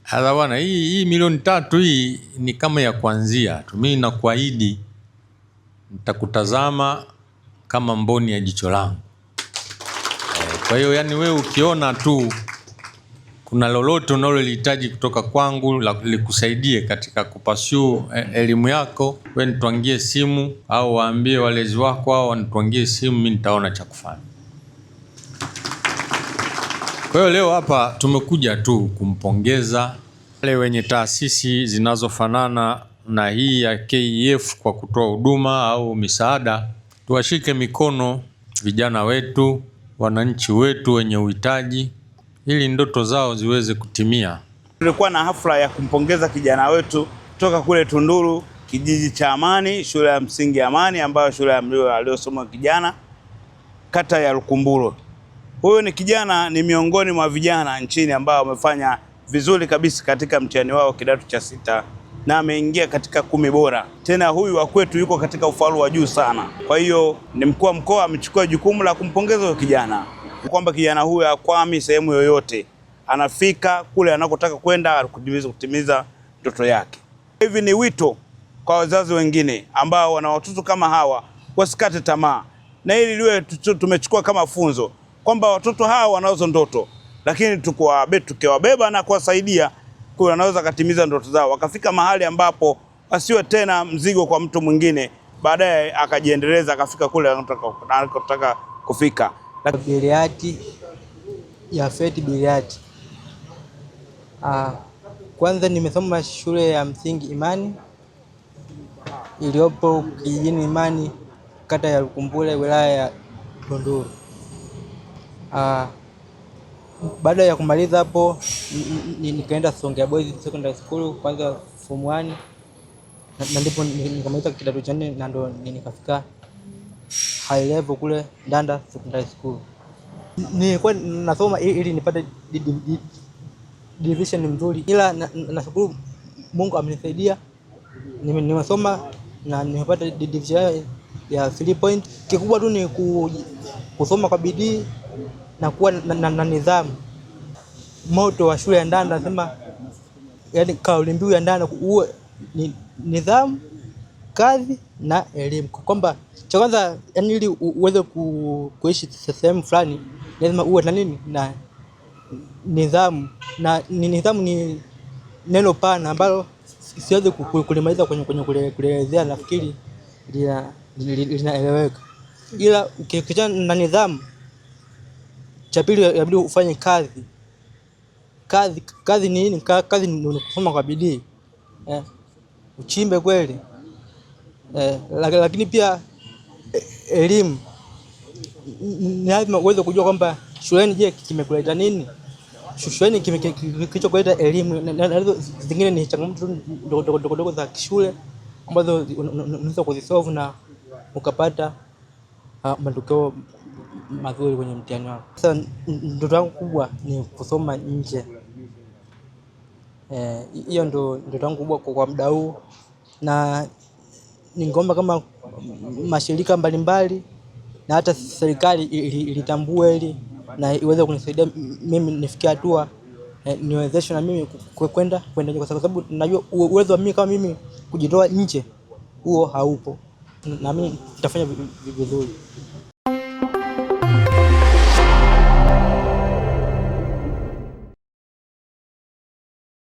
Hala bwana, hii milioni 3 hii ni kama ya kuanzia tu. Mimi nakuahidi nitakutazama kama mboni ya jicho langu. Kwa hiyo yani wewe ukiona tu kuna lolote unalolihitaji kutoka kwangu la likusaidie katika kupasua elimu yako, wewe nitwangie simu au waambie walezi wako au nitwangie simu, mimi nitaona cha kufanya. Kwa hiyo leo hapa tumekuja tu kumpongeza wale wenye taasisi zinazofanana na hii ya KEF kwa kutoa huduma au misaada. Tuwashike mikono vijana wetu, wananchi wetu wenye uhitaji, ili ndoto zao ziweze kutimia. Tulikuwa na hafla ya kumpongeza kijana wetu kutoka kule Tunduru, kijiji cha Amani, shule ya msingi Amani, ambayo shule ya aliyosoma kijana kata ya Lukumburo. Huyu ni kijana, ni miongoni mwa vijana nchini ambao wamefanya vizuri kabisa katika mtihani wao kidato cha 6 na ameingia katika 10 bora. Tena huyu wa kwetu yuko katika ufaulu wa juu sana. Kwa hiyo ni mkuu wa mkoa amechukua jukumu la kumpongeza huyo kijana, kwamba kijana huyu hakwami sehemu yoyote, anafika kule anakotaka kwenda kutimiza ndoto yake. Hivi ni wito kwa wazazi wengine ambao wana watoto kama hawa, wasikate tamaa, na hili liwe tumechukua kama funzo kwamba watoto hawa wanazo ndoto, lakini tukiwabeba na kuwasaidia kwa wanaweza katimiza ndoto zao, wakafika mahali ambapo wasiwe tena mzigo kwa mtu mwingine, baadaye akajiendeleza akafika kule anataka kufika. Biliati ya Feti Biliati. Kwanza nimesoma shule ya msingi Imani iliyopo kijijini Imani, kata ya Lukumburo, wilaya ya Tunduru. Baada ya kumaliza hapo nikaenda Songea Boys Secondary School kwanza form 1, na ndipo nikamaliza kidato cha 4 na ndo nikafika high level kule Ndanda Secondary School. Nilikuwa nasoma ili nipate division nzuri, ila nashukuru Mungu amenisaidia, nimesoma na nimepata division ya 3 point. Kikubwa tu ni kusoma kwa bidii na kuwa na nidhamu. Moto wa shule ya Ndanda nasema, yani kauli mbiu ya Ndanda uwe ni nidhamu, kazi na elimu. Kwamba cha kwanza, yani ili uweze kuishi sehemu fulani lazima uwe na nini, na nidhamu. Na nidhamu ni neno pana ambalo siwezi kulimaliza kwenye kuelezea, nafikiri linaeleweka. Ila ukiachana na nidhamu, cha pili inabidi ufanye kazi. Kazi ni nini? Kazi ni kusoma kwa bidii, uchimbe kweli, lakini pia elimu. Ni lazima uweze kujua kwamba shuleni, je, kimekuleta nini? Shuleni kilichokuleta elimu, na zingine ni changamoto ndogo za shule ambazo unaweza kuzisolve na ukapata matokeo mazuri kwenye mtihani wako. Sasa ndoto yangu kubwa ni kusoma nje. Hiyo ndo ndoto yangu kubwa kwa muda huu, na ningeomba kama mashirika mbalimbali na hata serikali ilitambue hili na iweze kunisaidia mimi nifikie hatua niwezeshe na mimi kwenda kwa sababu najua uwezo wa mimi kama mimi kujitoa nje huo haupo, na mimi nitafanya vizuri.